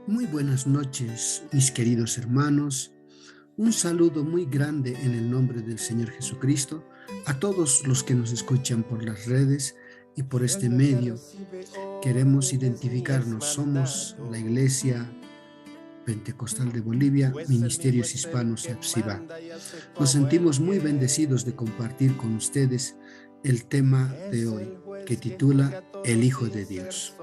Muy buenas noches, mis queridos hermanos. Un saludo muy grande en el nombre del Señor Jesucristo a todos los que nos escuchan por las redes y por este medio. Queremos identificarnos, somos la Iglesia Pentecostal de Bolivia, Ministerios Hispanos Epsiba. Nos sentimos muy bendecidos de compartir con ustedes el tema de hoy, que titula El Hijo de Dios.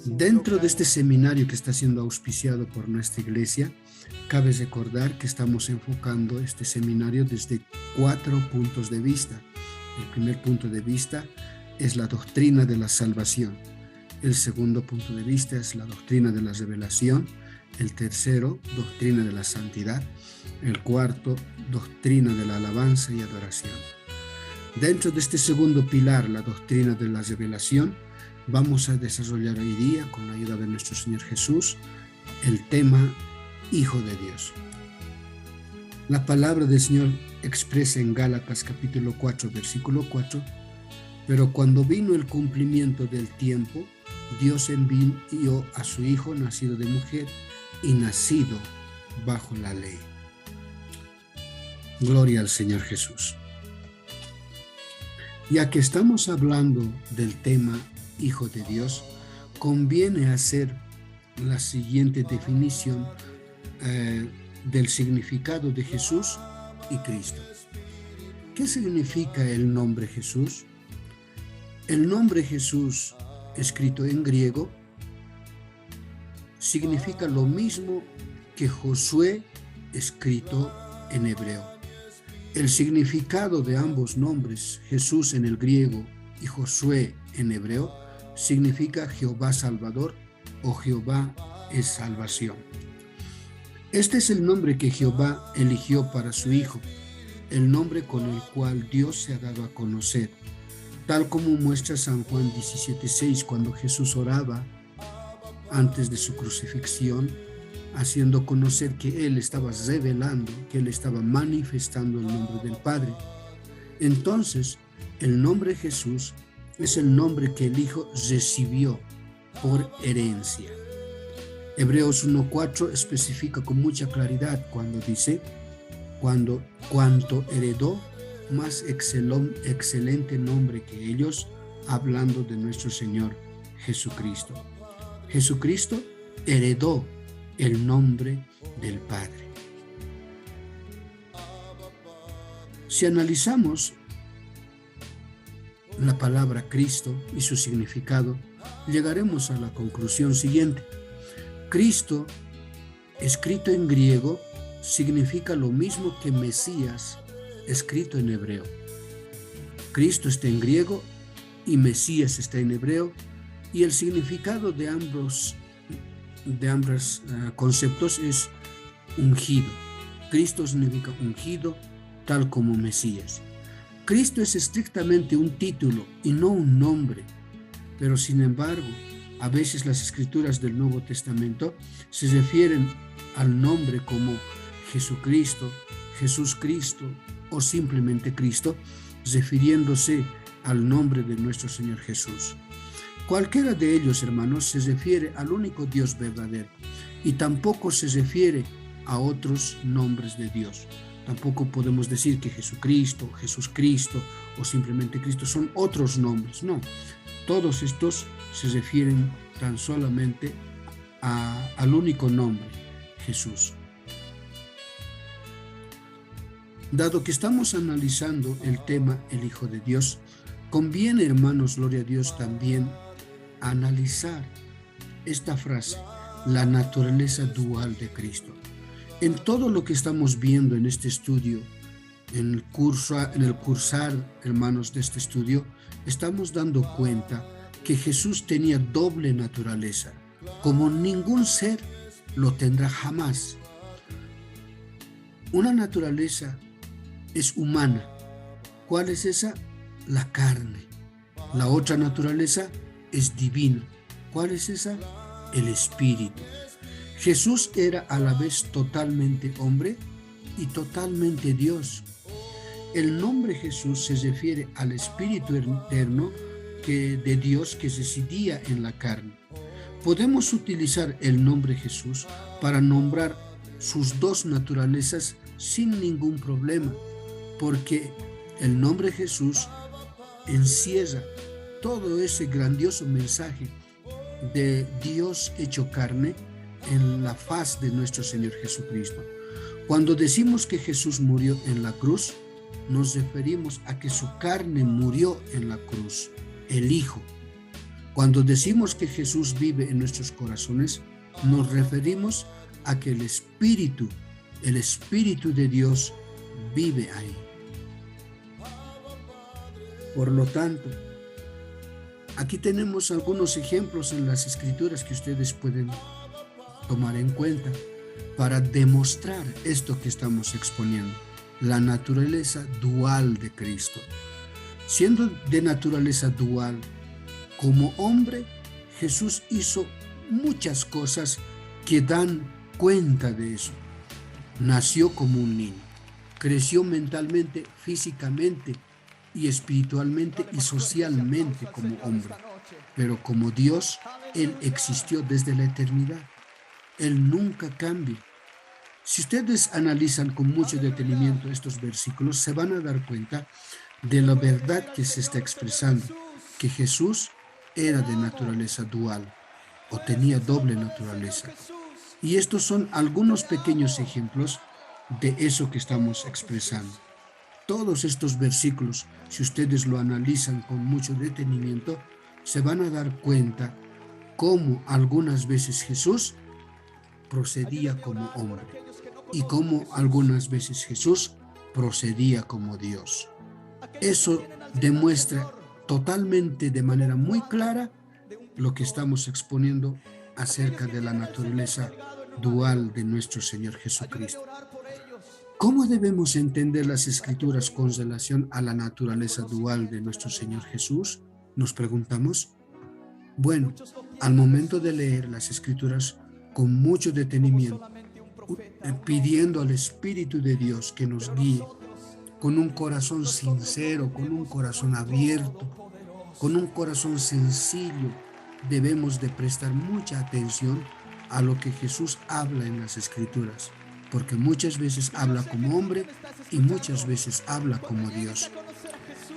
Dentro de este seminario que está siendo auspiciado por nuestra iglesia, cabe recordar que estamos enfocando este seminario desde 4 puntos de vista. El primer punto de vista es la doctrina de la salvación. El segundo punto de vista es la doctrina de la revelación. El tercero, doctrina de la santidad. El cuarto, doctrina de la alabanza y adoración. Dentro de este segundo pilar, la doctrina de la revelación, vamos a desarrollar hoy día, con la ayuda de nuestro Señor Jesús, el tema Hijo de Dios. La palabra del Señor expresa en Gálatas capítulo 4, versículo 4, pero cuando vino el cumplimiento del tiempo, Dios envió a su Hijo nacido de mujer y nacido bajo la ley. Gloria al Señor Jesús. Ya que estamos hablando del tema Hijo de Dios, conviene hacer la siguiente definición del significado de Jesús y Cristo. ¿Qué significa el nombre Jesús? El nombre Jesús, escrito en griego, significa lo mismo que Josué, escrito en hebreo. El significado de ambos nombres, Jesús en el griego y Josué en hebreo, significa Jehová Salvador o Jehová es salvación. Este es el nombre que Jehová eligió para su Hijo, el nombre con el cual Dios se ha dado a conocer, tal como muestra San Juan 17:6 cuando Jesús oraba antes de su crucifixión, haciendo conocer que Él estaba revelando, que Él estaba manifestando el nombre del Padre. Entonces, el nombre Jesús es el nombre que el Hijo recibió por herencia. Hebreos 1:4 especifica con mucha claridad cuando dice, cuanto heredó más excelente nombre que ellos, hablando de nuestro Señor Jesucristo. Jesucristo heredó el nombre del Padre. Si analizamos la palabra Cristo y su significado, llegaremos a la conclusión siguiente. Cristo, escrito en griego, significa lo mismo que Mesías, escrito en hebreo. Cristo está en griego y Mesías está en hebreo, y el significado de ambos conceptos es ungido. Cristo significa ungido, tal como Mesías. Cristo es estrictamente un título y no un nombre, pero sin embargo, a veces las escrituras del Nuevo Testamento se refieren al nombre como Jesucristo, Jesús Cristo o simplemente Cristo, refiriéndose al nombre de nuestro Señor Jesús. Cualquiera de ellos, hermanos, se refiere al único Dios verdadero y tampoco se refiere a otros nombres de Dios. Tampoco podemos decir que Jesucristo, Jesús Cristo o simplemente Cristo son otros nombres. No, todos estos se refieren tan solamente al único nombre, Jesús. Dado que estamos analizando el tema el Hijo de Dios, conviene, hermanos, gloria a Dios, también analizar esta frase, la naturaleza dual de Cristo. En todo lo que estamos viendo en este estudio, en el cursar, hermanos, de este estudio, estamos dando cuenta que Jesús tenía doble naturaleza, como ningún ser lo tendrá jamás. Una naturaleza es humana. ¿Cuál es esa? La carne. La otra naturaleza es divina. ¿Cuál es esa? El espíritu. Jesús era a la vez totalmente hombre y totalmente Dios. El nombre Jesús se refiere al Espíritu eterno de Dios que residía en la carne. Podemos utilizar el nombre Jesús para nombrar sus dos naturalezas sin ningún problema, porque el nombre Jesús encierra todo ese grandioso mensaje de Dios hecho carne en la faz de nuestro Señor Jesucristo. Cuando decimos que Jesús murió en la cruz, nos referimos a que su carne murió en la cruz, el Hijo. Cuando decimos que Jesús vive en nuestros corazones, nos referimos a que el Espíritu de Dios vive ahí. Por lo tanto, aquí tenemos algunos ejemplos en las Escrituras que ustedes pueden tomar en cuenta para demostrar esto que estamos exponiendo, la naturaleza dual de Cristo. Siendo de naturaleza dual, como hombre, Jesús hizo muchas cosas que dan cuenta de eso. Nació como un niño, creció mentalmente, físicamente y espiritualmente y socialmente como hombre, pero como Dios, Él existió desde la eternidad. Él nunca cambia. Si ustedes analizan con mucho detenimiento estos versículos, se van a dar cuenta de la verdad que se está expresando, que Jesús era de naturaleza dual o tenía doble naturaleza. Y estos son algunos pequeños ejemplos de eso que estamos expresando. Todos estos versículos, si ustedes lo analizan con mucho detenimiento, se van a dar cuenta cómo algunas veces Jesús procedía como hombre y cómo algunas veces Jesús procedía como Dios. Eso demuestra totalmente de manera muy clara lo que estamos exponiendo acerca de la naturaleza dual de nuestro Señor Jesucristo. ¿Cómo debemos entender las Escrituras con relación a la naturaleza dual de nuestro Señor Jesús? Nos preguntamos. Bueno, al momento de leer las Escrituras con mucho detenimiento, pidiendo al Espíritu de Dios que nos guíe, con un corazón sincero, con un corazón abierto, con un corazón sencillo, debemos de prestar mucha atención a lo que Jesús habla en las Escrituras, porque muchas veces habla como hombre y muchas veces habla como Dios.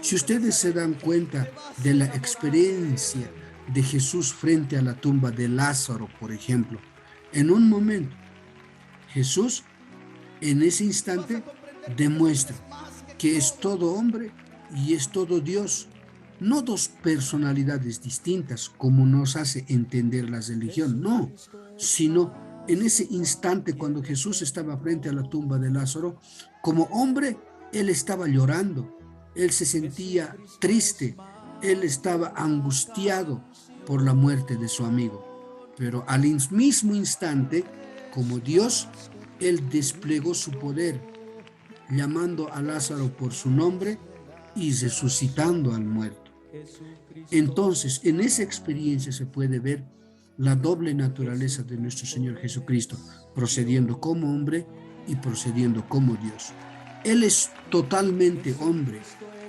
Si ustedes se dan cuenta de la experiencia de Jesús frente a la tumba de Lázaro, por ejemplo, en un momento, Jesús en ese instante demuestra que es todo hombre y es todo Dios, no dos personalidades distintas como nos hace entender la religión, no, sino en ese instante cuando Jesús estaba frente a la tumba de Lázaro, como hombre, él estaba llorando, él se sentía triste, él estaba angustiado por la muerte de su amigo. Pero al mismo instante, como Dios, él desplegó su poder, llamando a Lázaro por su nombre y resucitando al muerto. Entonces, en esa experiencia se puede ver la doble naturaleza de nuestro Señor Jesucristo, procediendo como hombre y procediendo como Dios. Él es totalmente hombre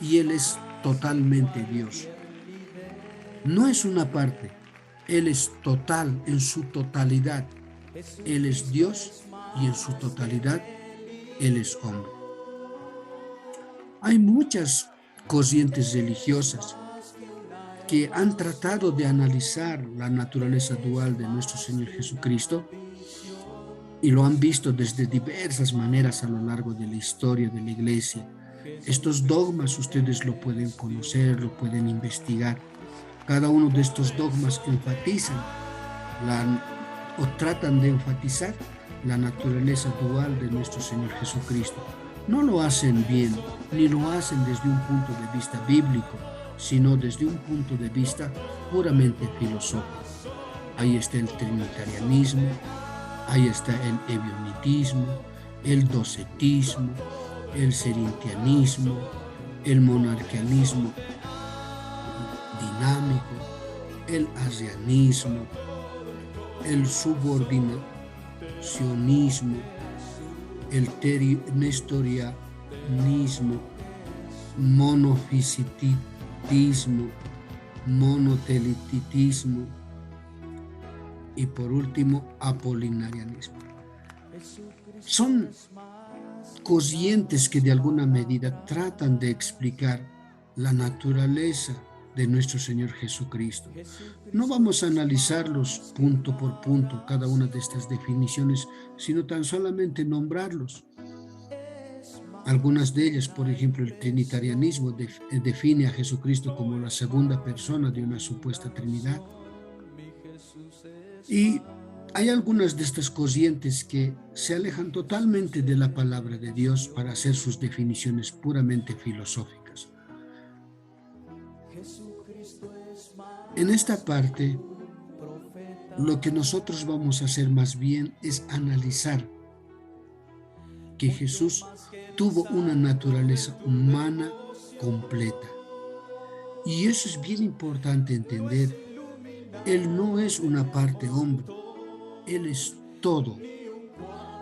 y Él es totalmente Dios. No es una parte, Él es total en su totalidad. Él es Dios y en su totalidad Él es hombre. Hay muchas corrientes religiosas que han tratado de analizar la naturaleza dual de nuestro Señor Jesucristo y lo han visto desde diversas maneras a lo largo de la historia de la iglesia. Estos dogmas ustedes lo pueden conocer, lo pueden investigar. Cada uno de estos dogmas enfatizan o tratan de enfatizar la naturaleza dual de nuestro Señor Jesucristo. No lo hacen bien, ni lo hacen desde un punto de vista bíblico, sino desde un punto de vista puramente filosófico. Ahí está el trinitarianismo, ahí está el ebionitismo, el docetismo, el serintianismo, el monarquianismo dinámico, el arrianismo, el subordinacionismo, el nestorianismo, monofisitismo, monotelititismo y por último apolinarianismo. Son corrientes que de alguna medida tratan de explicar la naturaleza de nuestro Señor Jesucristo. No vamos a analizarlos punto por punto, cada una de estas definiciones, sino tan solamente nombrarlos. Algunas de ellas, por ejemplo, el trinitarianismo define a Jesucristo como la segunda persona de una supuesta Trinidad. Y hay algunas de estas corrientes que se alejan totalmente de la palabra de Dios para hacer sus definiciones puramente filosóficas. En esta parte, lo que nosotros vamos a hacer más bien es analizar que Jesús tuvo una naturaleza humana completa. Y eso es bien importante entender. Él no es una parte hombre, Él es todo.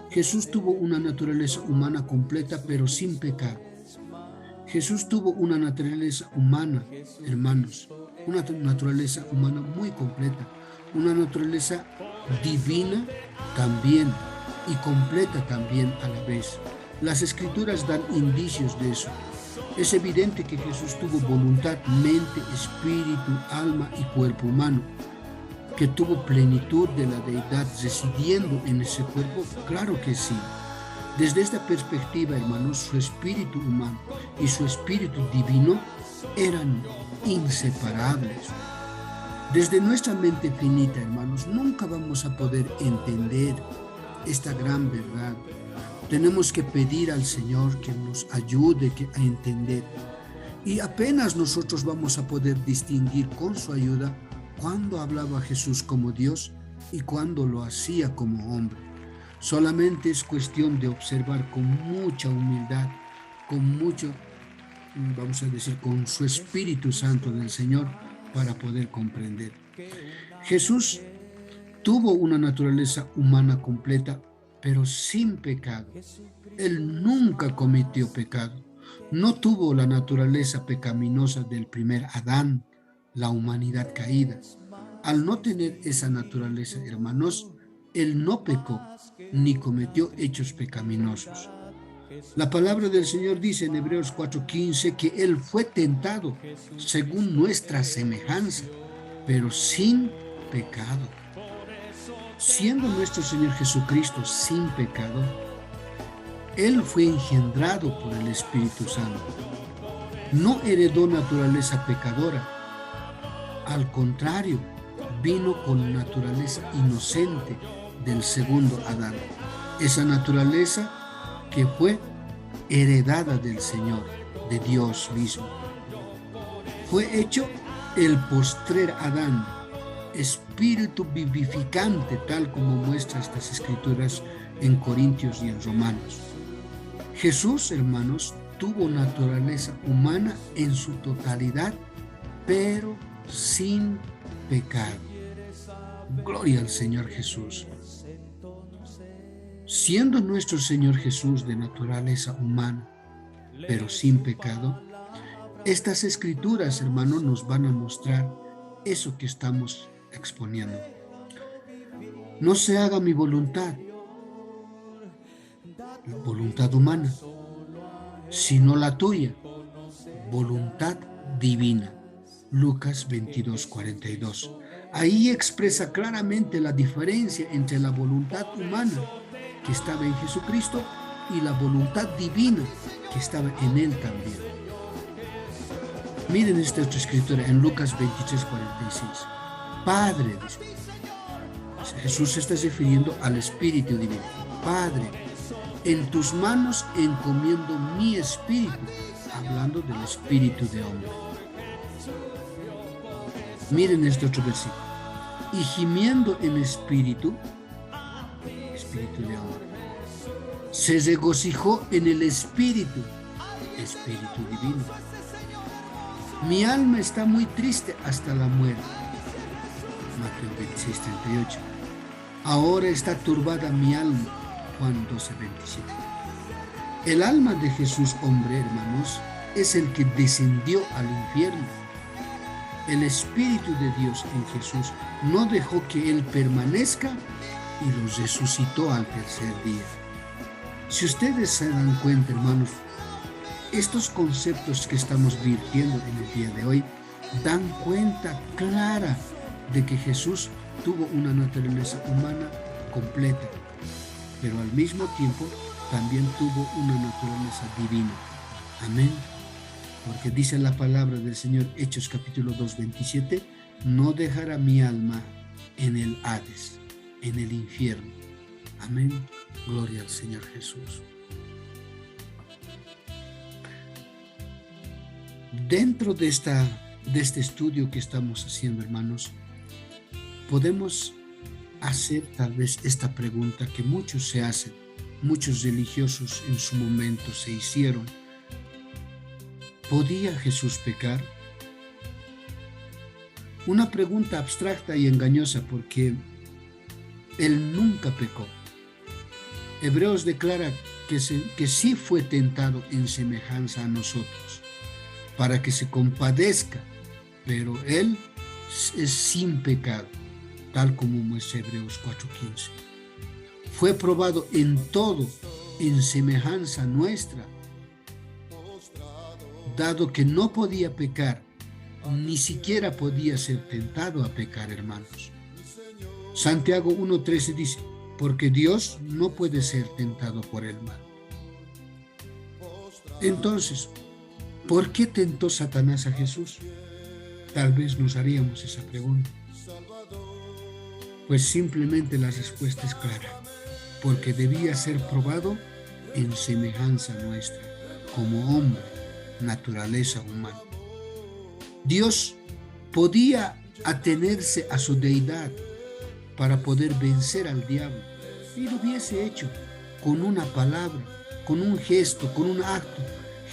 Jesús tuvo una naturaleza humana completa, pero sin pecado. Jesús tuvo una naturaleza humana, hermanos, una naturaleza humana muy completa, una naturaleza divina también y completa también a la vez. Las Escrituras dan indicios de eso. Es evidente que Jesús tuvo voluntad, mente, espíritu, alma y cuerpo humano. Que tuvo plenitud de la deidad residiendo en ese cuerpo, claro que sí. Desde esta perspectiva, hermanos, su espíritu humano y su espíritu divino eran inseparables. Desde nuestra mente finita, hermanos, nunca vamos a poder entender esta gran verdad. Tenemos que pedir al Señor que nos ayude a entender. Y apenas nosotros vamos a poder distinguir con su ayuda cuándo hablaba Jesús como Dios y cuándo lo hacía como hombre. Solamente es cuestión de observar con mucha humildad, con mucho, vamos a decir, con su Espíritu Santo del Señor para poder comprender. Jesús tuvo una naturaleza humana completa, pero sin pecado. Él nunca cometió pecado. No tuvo la naturaleza pecaminosa del primer Adán, la humanidad caída. Al no tener esa naturaleza, hermanos, Él no pecó ni cometió hechos pecaminosos. La palabra del Señor dice en Hebreos 4:15 que Él fue tentado según nuestra semejanza, pero sin pecado. Siendo nuestro Señor Jesucristo sin pecado, Él fue engendrado por el Espíritu Santo. No heredó naturaleza pecadora. Al contrario, vino con naturaleza inocente del segundo Adán. Esa naturaleza que fue heredada del Señor, de Dios mismo. Fue hecho el postrer Adán, espíritu vivificante, tal como muestra estas escrituras en Corintios y en Romanos. Jesús, hermanos, tuvo naturaleza humana en su totalidad, pero sin pecado. Gloria al Señor Jesús. Siendo nuestro Señor Jesús de naturaleza humana, pero sin pecado, estas escrituras, hermanos, nos van a mostrar eso que estamos exponiendo. No se haga mi voluntad, la voluntad humana, sino la tuya, voluntad divina. Lucas 22:42. Ahí expresa claramente la diferencia entre la voluntad humana que estaba en Jesucristo y la voluntad divina que estaba en Él también. Miren esta otra escritura en Lucas 23:46. Padre, dice, Jesús se está refiriendo al Espíritu Divino. Padre, en tus manos encomiendo mi espíritu, hablando del espíritu de hombre. Miren este otro versículo. Y gimiendo en espíritu de hombre, se regocijó en el espíritu divino. Mi alma está muy triste hasta la muerte. Mateo 26:38. Ahora está turbada mi alma. Juan 12:27. El alma de Jesús, hombre, hermanos, es el que descendió al infierno. el Espíritu de Dios en Jesús no dejó que Él permanezca y los resucitó al tercer día. Si ustedes se dan cuenta, hermanos, estos conceptos que estamos virtiendo en el día de hoy dan cuenta clara de que Jesús tuvo una naturaleza humana completa, pero al mismo tiempo también tuvo una naturaleza divina. Amén. Porque dice la palabra del Señor, Hechos capítulo 2, 27, no dejará mi alma en el Hades, en el infierno. Amén. Gloria al Señor Jesús. Dentro de este estudio que estamos haciendo, hermanos, podemos hacer tal vez esta pregunta que muchos se hacen, muchos religiosos en su momento se hicieron. ¿Podía Jesús pecar? Una pregunta abstracta y engañosa porque Él nunca pecó. Hebreos declara que sí fue tentado en semejanza a nosotros, para que se compadezca, pero Él es sin pecado, tal como muestra Hebreos 4:15. Fue probado en todo, en semejanza nuestra, dado que no podía pecar, ni siquiera podía ser tentado a pecar, hermanos. Santiago 1:13 dice, porque Dios no puede ser tentado por el mal. Entonces, ¿por qué tentó Satanás a Jesús? Tal vez nos haríamos esa pregunta. Pues simplemente la respuesta es clara, porque debía ser probado en semejanza nuestra, como hombre, naturaleza humana. Dios podía atenerse a su deidad para poder vencer al diablo, y lo hubiese hecho con una palabra, con un gesto, con un acto.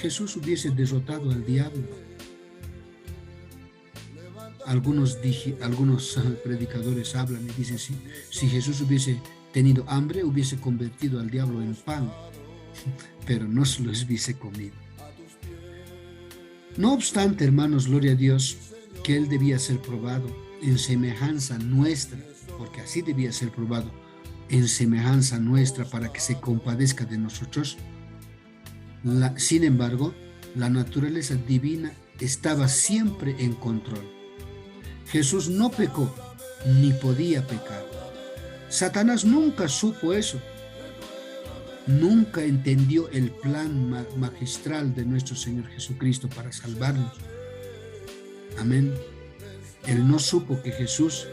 Jesús hubiese derrotado al diablo. Algunos predicadores hablan y dicen, si Jesús hubiese tenido hambre, hubiese convertido al diablo en pan, pero no se los hubiese comido. No obstante, hermanos, gloria a Dios, que Él debía ser probado en semejanza nuestra, porque así debía ser probado en semejanza nuestra para que se compadezca de nosotros. Sin embargo, la naturaleza divina estaba siempre en control. Jesús no pecó, ni podía pecar. Satanás nunca supo eso. Nunca entendió el plan magistral de nuestro Señor Jesucristo para salvarnos. Amén. Él no supo que Jesús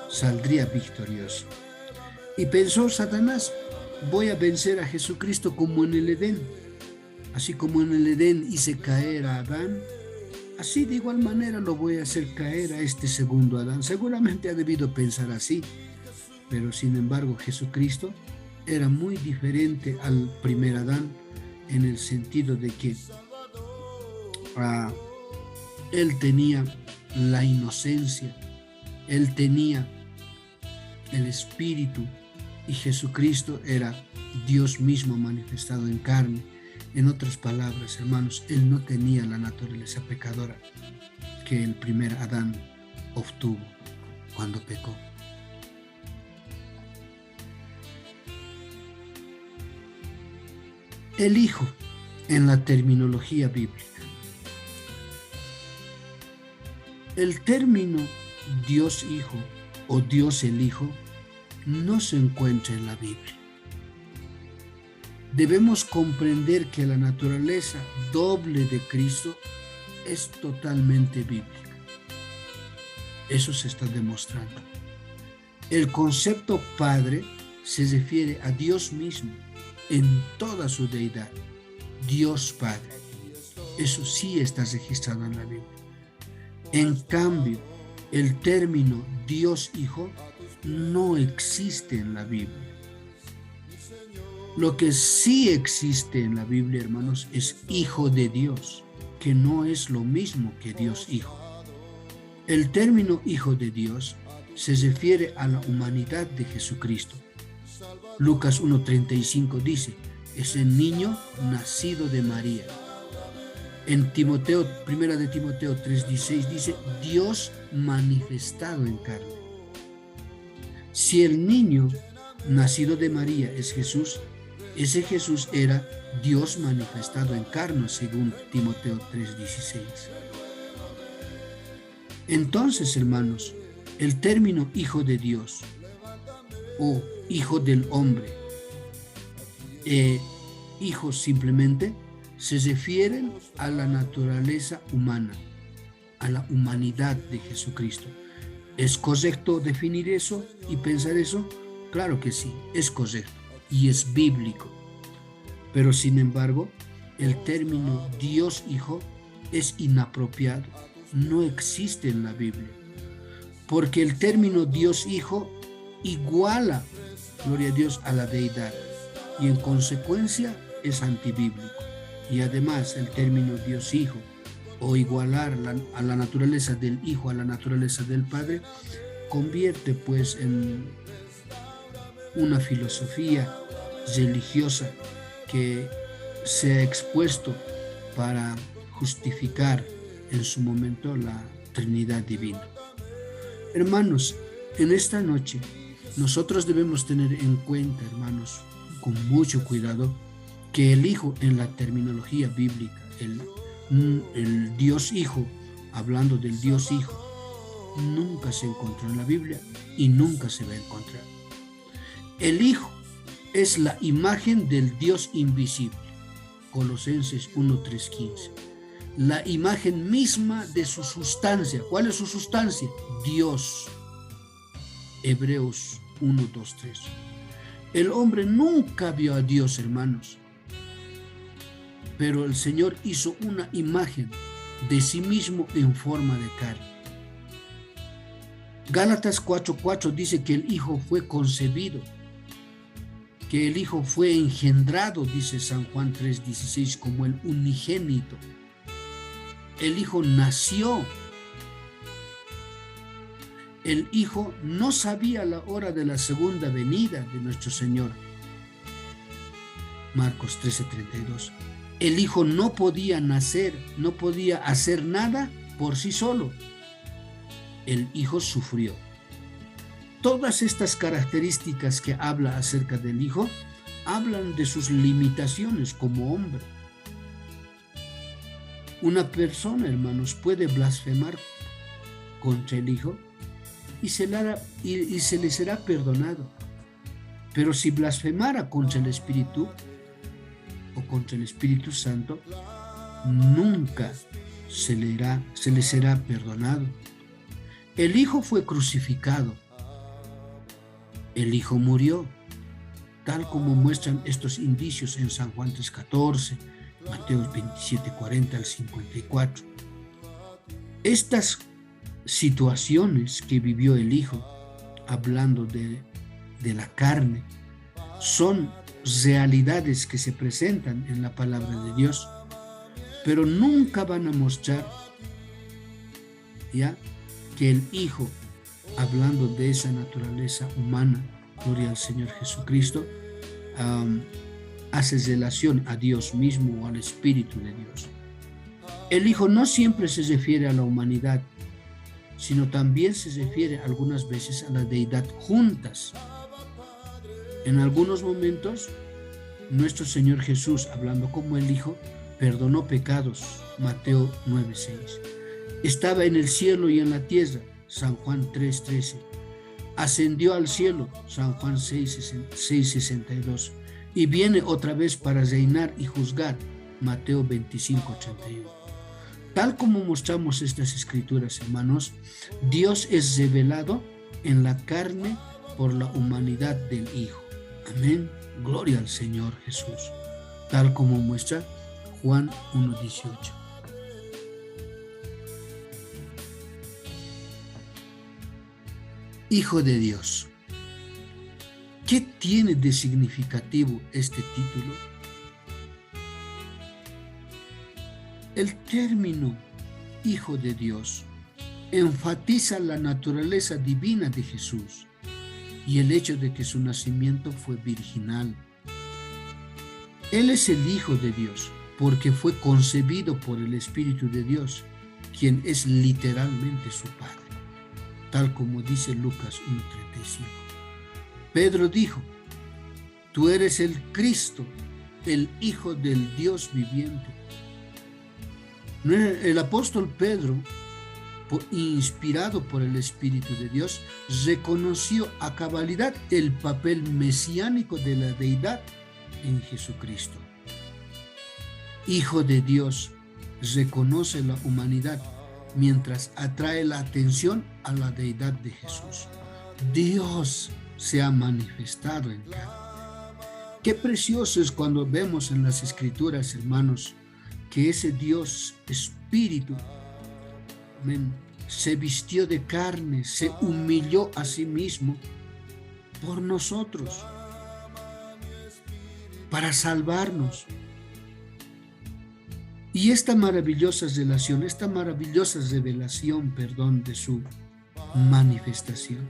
saldría victorioso. Y pensó Satanás, voy a vencer a Jesucristo como en el Edén. Así como en el Edén hice caer a Adán, así de igual manera lo voy a hacer caer a este segundo Adán. Seguramente ha debido pensar así, pero sin embargo Jesucristo era muy diferente al primer Adán en el sentido de que él tenía la inocencia, él tenía el espíritu, y Jesucristo era Dios mismo manifestado en carne. En otras palabras, hermanos, él no tenía la naturaleza pecadora que el primer Adán obtuvo cuando pecó. El Hijo en la terminología bíblica. El término Dios Hijo o Dios el Hijo no se encuentra en la Biblia. Debemos comprender que la naturaleza doble de Cristo es totalmente bíblica. Eso se está demostrando. El concepto Padre se refiere a Dios mismo en toda su deidad. Dios Padre. Eso sí está registrado en la Biblia. En cambio, el término Dios Hijo no existe en la Biblia. Lo que sí existe en la Biblia, hermanos, es Hijo de Dios, que no es lo mismo que Dios Hijo. El término Hijo de Dios se refiere a la humanidad de Jesucristo. Lucas 1:35 dice, es el niño nacido de María. En Timoteo, primera de Timoteo 3:16 dice, Dios manifestado en carne. Si el niño nacido de María es Jesús, ese Jesús era Dios manifestado en carne, según Timoteo 3:16. Entonces, hermanos, el término hijo de Dios o hijo del hombre, hijos simplemente, se refieren a la naturaleza humana, a la humanidad de Jesucristo. ¿Es correcto definir eso y pensar eso? Claro que sí, es correcto y es bíblico. Pero sin embargo, el término Dios Hijo es inapropiado, no existe en la Biblia, porque el término Dios Hijo iguala, gloria a Dios, a la deidad y en consecuencia es antibíblico. Y además el término Dios Hijo o igualar a la naturaleza del Hijo a la naturaleza del Padre convierte pues en una filosofía religiosa que se ha expuesto para justificar en su momento la Trinidad Divina. Hermanos, en esta noche nosotros debemos tener en cuenta, hermanos, con mucho cuidado, que el Hijo en la terminología bíblica, el Dios Hijo, hablando del Dios Hijo, nunca se encontró en la Biblia y nunca se va a encontrar. El Hijo es la imagen del Dios invisible, Colosenses 1:3-15. La imagen misma de su sustancia. ¿Cuál es su sustancia? Dios. Hebreos 1:2-3. El hombre nunca vio a Dios, hermanos, pero el Señor hizo una imagen de sí mismo en forma de carne. Gálatas 4:4 dice que el Hijo fue concebido, que el Hijo fue engendrado, dice San Juan 3:16, como el unigénito. El Hijo nació. El Hijo no sabía la hora de la segunda venida de nuestro Señor. Marcos 13:32. El Hijo no podía nacer, no podía hacer nada por sí solo. El Hijo sufrió. Todas estas características que habla acerca del Hijo hablan de sus limitaciones como hombre. Una persona, hermanos, puede blasfemar contra el Hijo y se le será perdonado. Pero si blasfemara contra el Espíritu o contra el Espíritu Santo, nunca se le será perdonado. El Hijo fue crucificado. El Hijo murió, tal como muestran estos indicios en San Juan 3:14, Mateo 27:40-54. Estas situaciones que vivió el Hijo, hablando de la carne, son realidades que se presentan en la palabra de Dios, pero nunca van a mostrar ya que el Hijo, hablando de esa naturaleza humana, gloria al Señor Jesucristo, hace relación a Dios mismo o al Espíritu de Dios. El Hijo no siempre se refiere a la humanidad, sino también se refiere algunas veces a la deidad juntas. En algunos momentos, nuestro Señor Jesús, hablando como el Hijo, perdonó pecados, Mateo 9:6. Estaba en el cielo y en la tierra, San Juan 3:13. Ascendió al cielo, San Juan 6:62. Y viene otra vez para reinar y juzgar, Mateo 25:81. Tal como mostramos estas escrituras, hermanos, Dios es revelado en la carne por la humanidad del Hijo. Amén. Gloria al Señor Jesús. Tal como muestra Juan 1:18. Hijo de Dios. ¿Qué tiene de significativo este título? El término Hijo de Dios enfatiza la naturaleza divina de Jesús y el hecho de que su nacimiento fue virginal. Él es el Hijo de Dios, porque fue concebido por el Espíritu de Dios, quien es literalmente su Padre, tal como dice Lucas 1:35. Pedro dijo: tú eres el Cristo, el Hijo del Dios viviente. El apóstol Pedro, inspirado por el Espíritu de Dios, reconoció a cabalidad el papel mesiánico de la deidad en Jesucristo. Hijo de Dios, reconoce la humanidad mientras atrae la atención a la deidad de Jesús. Dios se ha manifestado en carne. Qué precioso es cuando vemos en las Escrituras, hermanos, que ese Dios Espíritu, amén, se vistió de carne, se humilló a sí mismo por nosotros, para salvarnos. Y esta maravillosa revelación, de su manifestación,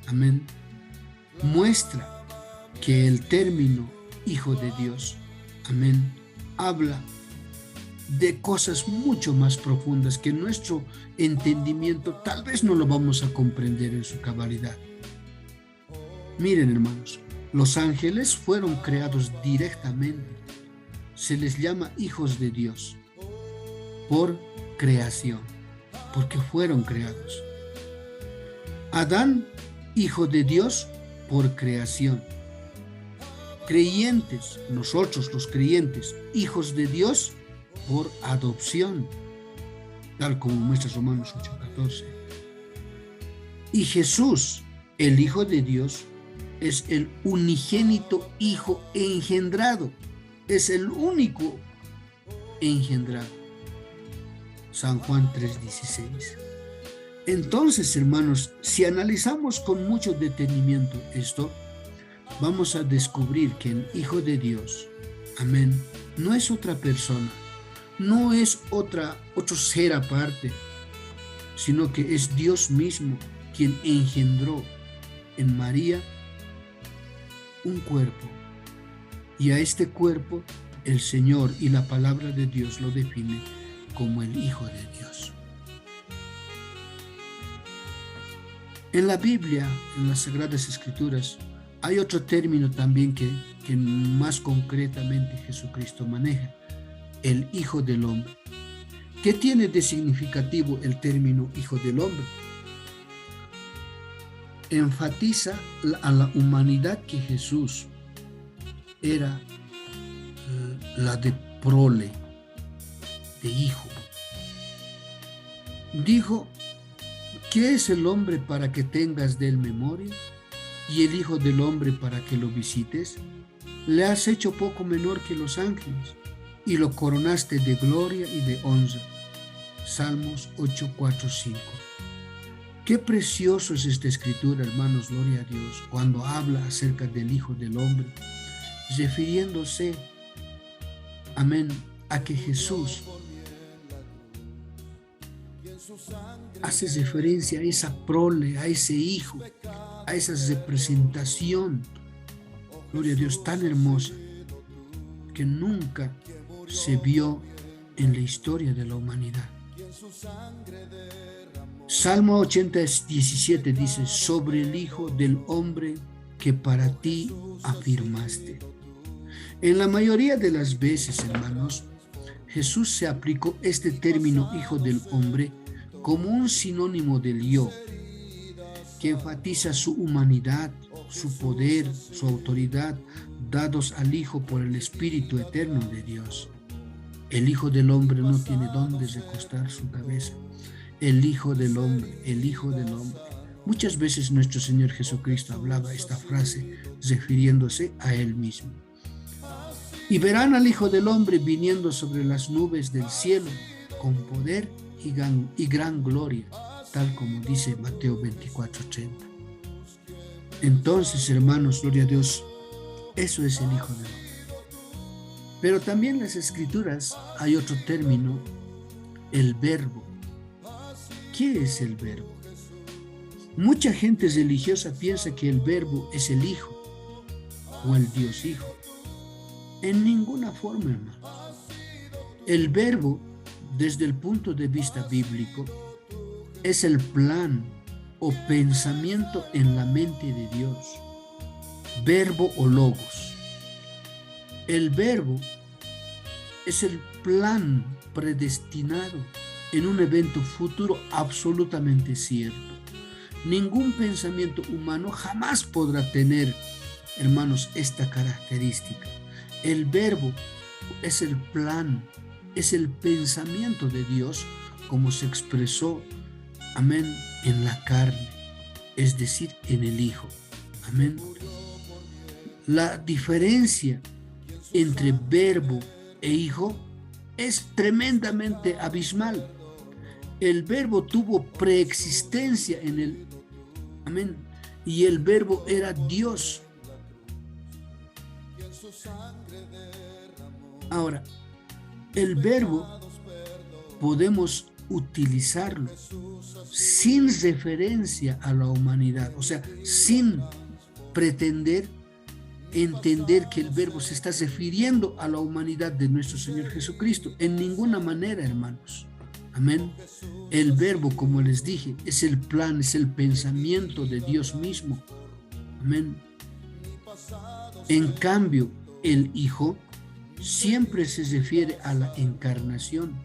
amén, muestra que el término Hijo de Dios, amén, habla de cosas mucho más profundas que nuestro entendimiento tal vez no lo vamos a comprender en su cabalidad. Miren, hermanos, los ángeles fueron creados directamente. Se les llama hijos de Dios por creación, porque fueron creados. Adán, hijo de Dios por creación. Creyentes, nosotros los creyentes, hijos de Dios por adopción, tal como muestra Romanos 8:14. Y Jesús, el Hijo de Dios, es el unigénito Hijo engendrado, es el único engendrado. San Juan 3:16. Entonces, hermanos, si analizamos con mucho detenimiento esto, vamos a descubrir que el Hijo de Dios, amén, no es otra persona, no es otro ser aparte, sino que es Dios mismo quien engendró en María un cuerpo. Y a este cuerpo el Señor y la palabra de Dios lo define como el Hijo de Dios. En la Biblia, en las Sagradas Escrituras, hay otro término también que más concretamente Jesucristo maneja: el Hijo del Hombre. ¿Qué tiene de significativo el término Hijo del Hombre? Enfatiza a la humanidad que Jesús era la de prole, de hijo. Dijo: ¿qué es el hombre para que tengas de él memoria? ¿Y el Hijo del Hombre para que lo visites? Le has hecho poco menor que los ángeles, y lo coronaste de gloria y de honra. Salmos 8:4-5. Qué precioso es esta escritura, hermanos, gloria a Dios, cuando habla acerca del Hijo del Hombre, refiriéndose, amén, a que Jesús hace referencia a esa prole, a ese hijo, a esa representación, gloria a Dios, tan hermosa que nunca se vio en la historia de la humanidad. Salmo 80:17 dice: sobre el Hijo del Hombre que para ti afirmaste. En la mayoría de las veces, hermanos, Jesús se aplicó este término Hijo del Hombre como un sinónimo del yo, que enfatiza su humanidad, su poder, su autoridad, dados al Hijo por el Espíritu eterno de Dios. El Hijo del Hombre no tiene dónde recostar su cabeza. El Hijo del Hombre, el Hijo del Hombre. Muchas veces nuestro Señor Jesucristo hablaba esta frase refiriéndose a Él mismo. Y verán al Hijo del Hombre viniendo sobre las nubes del cielo con poder y gran gloria, tal como dice Mateo 24:30. Entonces, hermanos, gloria a Dios, eso es el Hijo del Hombre. Pero también en las Escrituras hay otro término, el Verbo. ¿Qué es el Verbo? Mucha gente religiosa piensa que el Verbo es el Hijo o el Dios Hijo. En ninguna forma, hermano. El verbo, desde el punto de vista bíblico, es el plan o pensamiento en la mente de Dios, verbo o logos. El verbo es el plan predestinado en un evento futuro absolutamente cierto. Ningún pensamiento humano jamás podrá tener, hermanos, esta característica. El verbo es el plan, es el pensamiento de Dios como se expresó, amén, en la carne, es decir, en el Hijo. Amén. La diferencia entre verbo e hijo es tremendamente abismal. El verbo tuvo preexistencia en el, amén, y el verbo era Dios. Ahora, el verbo podemos utilizarlo sin referencia a la humanidad, o sea, sin pretender entender que el verbo se está refiriendo a la humanidad de nuestro Señor Jesucristo. En ninguna manera, hermanos. Amén. El verbo, como les dije, es el plan, es el pensamiento de Dios mismo. Amén. En cambio, el Hijo siempre se refiere a la encarnación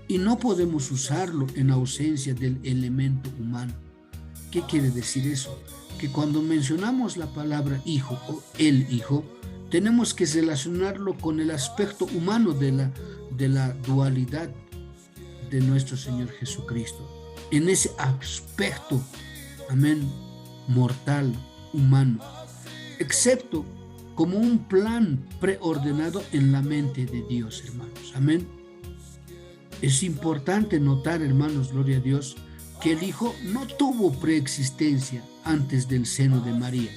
y no podemos usarlo en ausencia del elemento humano. ¿Qué quiere decir eso? Que cuando mencionamos la palabra hijo o el hijo, tenemos que relacionarlo con el aspecto humano de la dualidad de nuestro Señor Jesucristo. En ese aspecto, amén, mortal, humano, excepto como un plan preordenado en la mente de Dios, hermanos. Amén. Es importante notar, hermanos, gloria a Dios, que el Hijo no tuvo preexistencia antes del seno de María.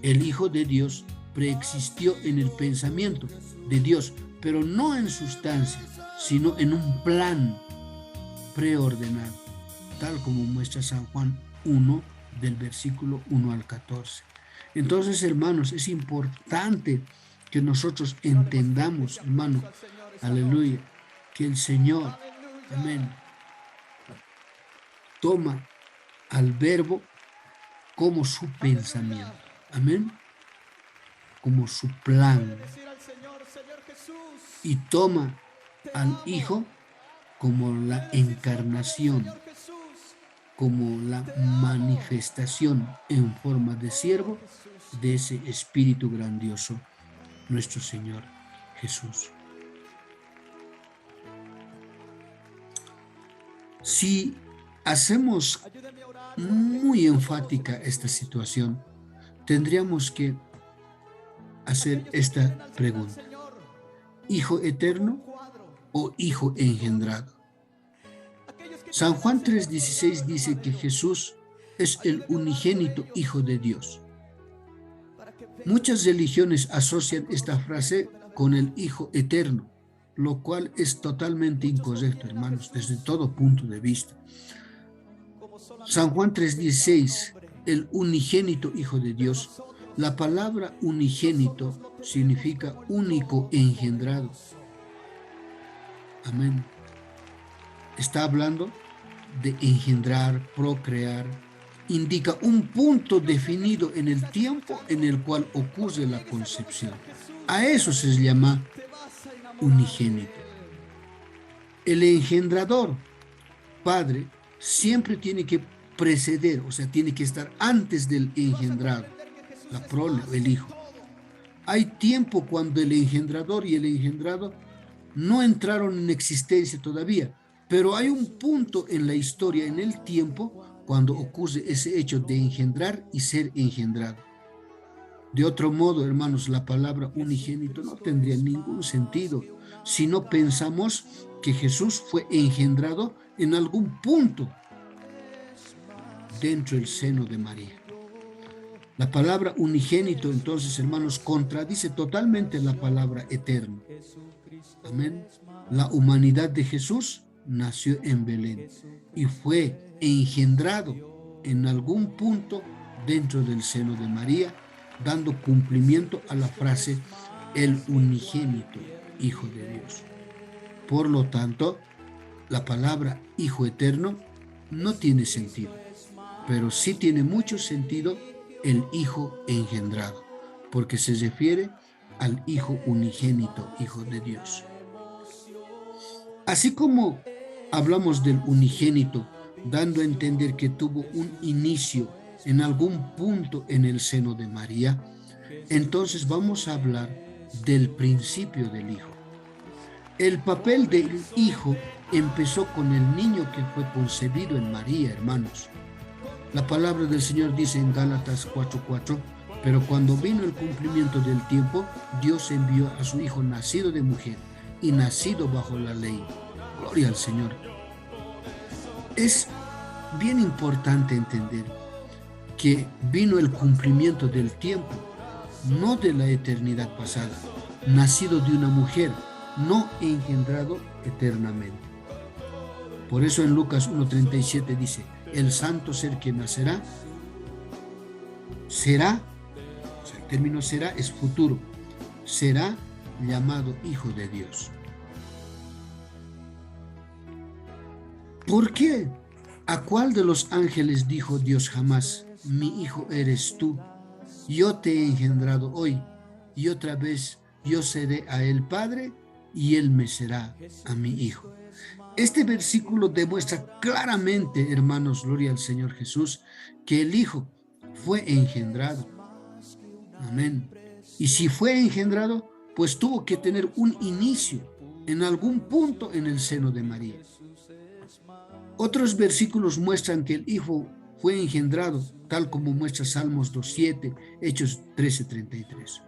El Hijo de Dios preexistió en el pensamiento de Dios, pero no en sustancia, sino en un plan preordenado, tal como muestra San Juan 1, del versículo 1 al 14. Entonces, hermanos, es importante que nosotros entendamos, hermano, aleluya, que el Señor, amén, toma al verbo como su pensamiento, amén, como su plan, y toma al Hijo como la encarnación, como la manifestación en forma de siervo de ese Espíritu grandioso, nuestro Señor Jesús. Si hacemos muy enfática esta situación, tendríamos que hacer esta pregunta: ¿Hijo eterno o hijo engendrado? San Juan 3:16 dice que Jesús es el unigénito Hijo de Dios. Muchas religiones asocian esta frase con el Hijo eterno, lo cual es totalmente incorrecto, hermanos, desde todo punto de vista. San Juan 3:16, el unigénito Hijo de Dios. La palabra unigénito significa único engendrado. Amén. Está hablando de engendrar, procrear. Indica un punto definido en el tiempo en el cual ocurre la concepción. A eso se llama unigénito. El engendrador, padre, siempre tiene que preceder, o sea, tiene que estar antes del engendrado, la prole, el hijo. Hay tiempo cuando el engendrador y el engendrado no entraron en existencia todavía, pero hay un punto en la historia, en el tiempo, cuando ocurre ese hecho de engendrar y ser engendrado. De otro modo, hermanos, la palabra unigénito no tendría ningún sentido si no pensamos que Jesús fue engendrado en algún punto dentro del seno de María. La palabra unigénito, entonces, hermanos, contradice totalmente la palabra eterno. Amén. La humanidad de Jesús nació en Belén y fue engendrado en algún punto dentro del seno de María, dando cumplimiento a la frase el unigénito Hijo de Dios. Por lo tanto, la palabra Hijo Eterno no tiene sentido, pero sí tiene mucho sentido el Hijo engendrado, porque se refiere al Hijo unigénito, Hijo de Dios. Así como hablamos del unigénito, dando a entender que tuvo un inicio en algún punto en el seno de María, entonces vamos a hablar del principio del Hijo. El papel del Hijo empezó con el niño que fue concebido en María, hermanos. La palabra del Señor dice en Gálatas 4:4, pero cuando vino el cumplimiento del tiempo, Dios envió a su Hijo nacido de mujer y nacido bajo la ley. Gloria al Señor. Es bien importante entender que vino el cumplimiento del tiempo, no de la eternidad pasada, nacido de una mujer, no engendrado eternamente. Por eso en Lucas 1:37 dice, el santo ser que nacerá, será, o sea, el término será es futuro, será llamado Hijo de Dios. ¿Por qué? ¿A cuál de los ángeles dijo Dios jamás, mi hijo eres tú, yo te he engendrado hoy, y otra vez yo seré a él padre, y él me será a mi hijo? Este versículo demuestra claramente, hermanos, gloria al Señor Jesús, que el Hijo fue engendrado. Amén. Y si fue engendrado, pues tuvo que tener un inicio en algún punto en el seno de María. Otros versículos muestran que el Hijo fue engendrado, tal como muestra Salmos 2:7, Hechos 13:33.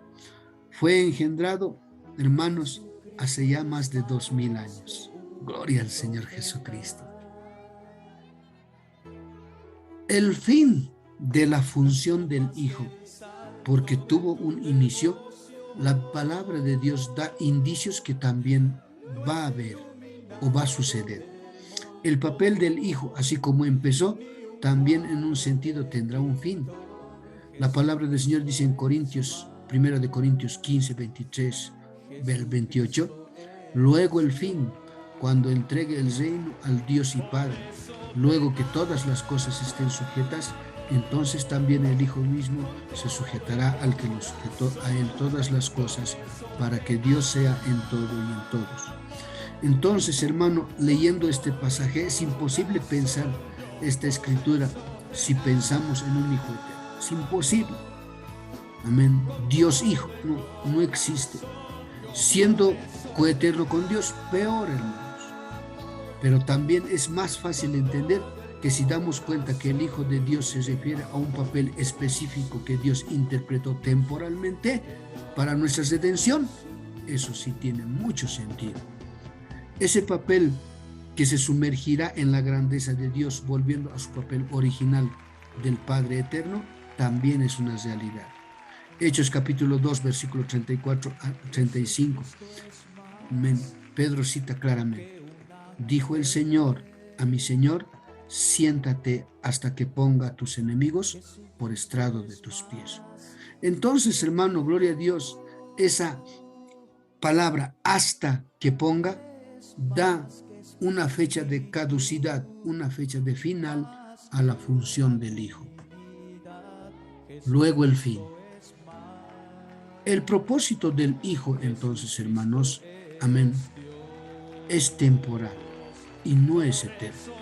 Fue engendrado, hermanos, hace ya más de 2000 años. Gloria al Señor Jesucristo. El fin de la función del Hijo, porque tuvo un inicio, la palabra de Dios da indicios que también va a haber o va a suceder. El papel del Hijo, así como empezó, también en un sentido tendrá un fin. La palabra del Señor dice en Corintios, 1 Corintios 15:23, 28, luego el fin, cuando entregue el reino al Dios y Padre, luego que todas las cosas estén sujetas, entonces también el Hijo mismo se sujetará al que lo sujetó a él todas las cosas, para que Dios sea en todo y en todos. Entonces, hermano, leyendo este pasaje, es imposible pensar esta escritura si pensamos en un Hijo eterno. Es imposible. Amén. Dios Hijo no existe. Siendo coeterno con Dios, peor, hermanos. Pero también es más fácil entender que si damos cuenta que el Hijo de Dios se refiere a un papel específico que Dios interpretó temporalmente para nuestra redención, eso sí tiene mucho sentido. Ese papel que se sumergirá en la grandeza de Dios, volviendo a su papel original del Padre Eterno, también es una realidad. Hechos capítulo 2, versículo 34 a 35. Pedro cita claramente, dijo el Señor a mi Señor, siéntate hasta que ponga a tus enemigos por estrado de tus pies. Entonces, hermano, gloria a Dios, esa palabra hasta que ponga da una fecha de caducidad, una fecha de final a la función del Hijo. Luego el fin. El propósito del Hijo, entonces, hermanos, amén, es temporal y no es eterno.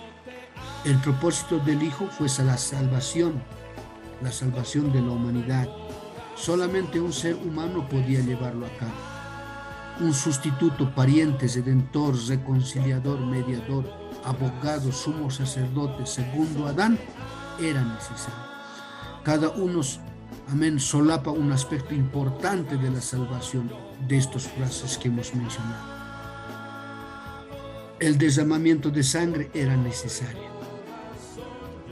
El propósito del Hijo fue la salvación de la humanidad. Solamente un ser humano podía llevarlo a cabo. Un sustituto, pariente, redentor, reconciliador, mediador, abogado, sumo sacerdote, segundo Adán, era necesario. Cada uno, amén, solapa un aspecto importante de la salvación de estas frases que hemos mencionado. El derramamiento de sangre era necesario.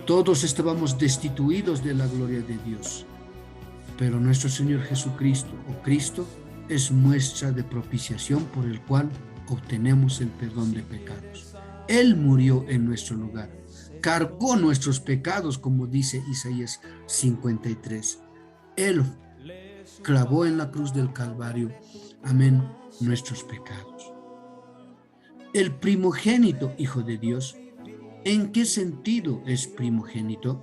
Todos estábamos destituidos de la gloria de Dios, pero nuestro Señor Jesucristo, o Cristo, es muestra de propiciación por el cual obtenemos el perdón de pecados. Él murió en nuestro lugar, cargó nuestros pecados, como dice Isaías 53. Él clavó en la cruz del Calvario, amén, nuestros pecados. El primogénito Hijo de Dios. ¿En qué sentido es primogénito?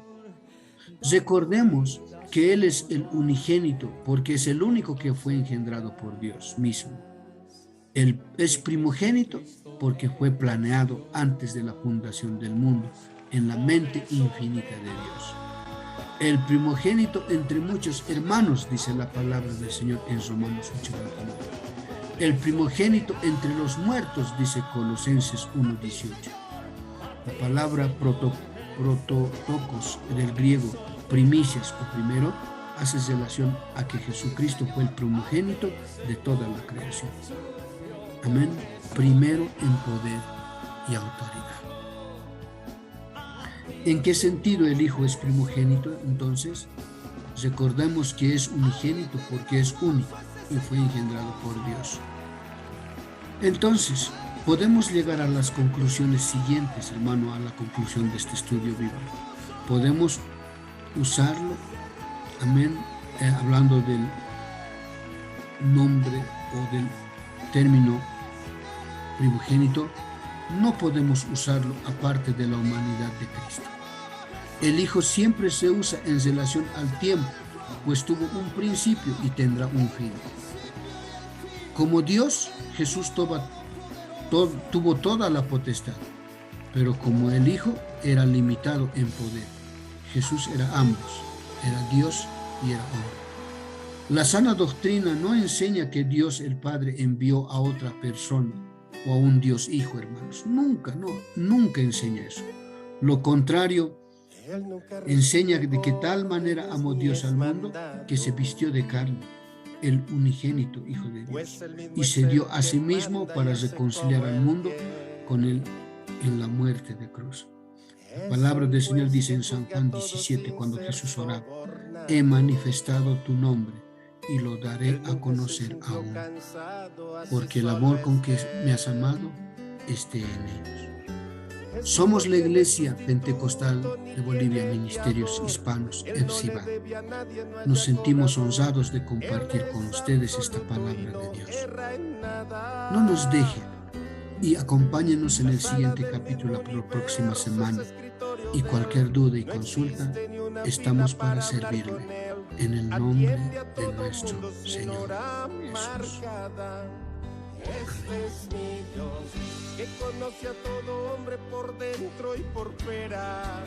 Recordemos que Él es el unigénito porque es el único que fue engendrado por Dios mismo. Él es primogénito porque fue planeado antes de la fundación del mundo, en la mente infinita de Dios. El primogénito entre muchos hermanos, dice la palabra del Señor en Romanos 8:29. El primogénito entre los muertos, dice Colosenses 1:18. La palabra prototokos del griego, primicias o primero, hace relación a que Jesucristo fue el primogénito de toda la creación. Amén. Primero en poder y autoridad. ¿En qué sentido el Hijo es primogénito? Entonces, recordemos que es unigénito porque es único y fue engendrado por Dios. Entonces, podemos llegar a las conclusiones siguientes, hermano, a la conclusión de este estudio bíblico. Podemos usarlo, amén, hablando del nombre o del término primogénito, no podemos usarlo aparte de la humanidad de Cristo. El Hijo siempre se usa en relación al tiempo, pues tuvo un principio y tendrá un fin. Como Dios, Jesús tuvo toda la potestad, pero como el Hijo era limitado en poder, Jesús era ambos, era Dios y era hombre. La sana doctrina no enseña que Dios el Padre envió a otra persona o a un Dios Hijo, hermanos. Nunca enseña eso. Lo contrario, enseña de que tal manera amó Dios al mundo que se vistió de carne, el unigénito Hijo de Dios, y se dio a sí mismo para reconciliar al mundo con él en la muerte de cruz. La palabra del Señor dice en San Juan 17, cuando Jesús oraba: he manifestado tu nombre y lo daré a conocer aún, porque el amor con que me has amado esté en ellos. Somos la Iglesia Pentecostal de Bolivia, Ministerios Hispanos, EPSIBA. Nos sentimos honrados de compartir con ustedes esta palabra de Dios. No nos dejen y acompáñenos en el siguiente capítulo la próxima semana. Y cualquier duda y consulta, estamos para servirle. En el nombre de nuestro Señor Jesús. Este es mi Dios, que conoce a todo hombre por dentro y por fuera.